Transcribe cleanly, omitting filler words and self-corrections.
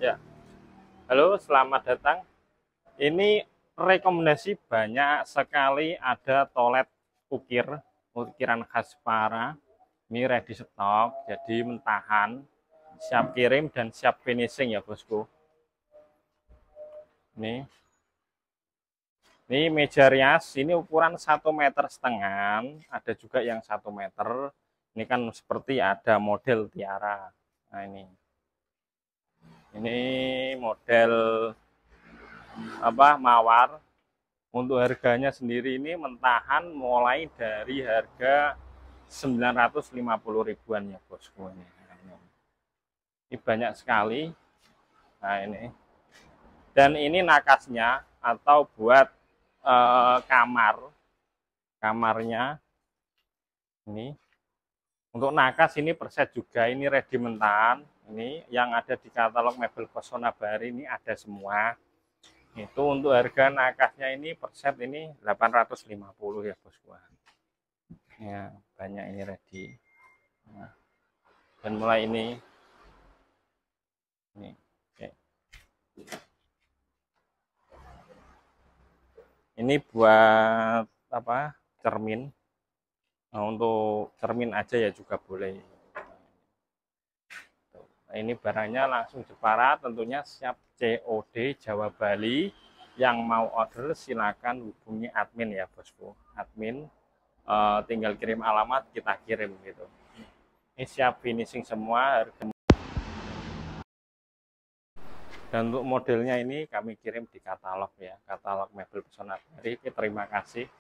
Ya, halo, selamat datang. Ini rekomendasi banyak sekali ada toilet ukir, ukiran khas Para. Ini ready stock, jadi mentahan, siap kirim dan siap finishing ya bosku. Ini meja rias, ini ukuran 1,5 meter, ada juga yang 1 meter. Ini kan seperti ada model tiara. Nah ini model mawar. Untuk harganya sendiri ini mentahan mulai dari harga 950 ribuan ya bosku. Ini banyak sekali. Nah ini. Dan ini nakasnya atau buat kamarnya ini. Untuk nakas ini per set juga, ini ready mentahan. Ini yang ada di katalog Mebel Pesona Bahari ini ada semua. Itu untuk harga nakasnya ini per set ini 850 ya bosku. Ya, banyak ini ready. Nah, dan mulai ini oke. Ini buat apa? Cermin. Nah, untuk cermin aja ya juga boleh. Nah, ini barangnya langsung Jepara, tentunya siap COD Jawa Bali. Yang mau order silakan hubungi admin ya bosku. Admin tinggal kirim alamat, kita kirim gitu. Ini siap finishing semua. Dan untuk modelnya ini kami kirim di katalog ya, katalog Mebel Pesona Bahari. Terima kasih.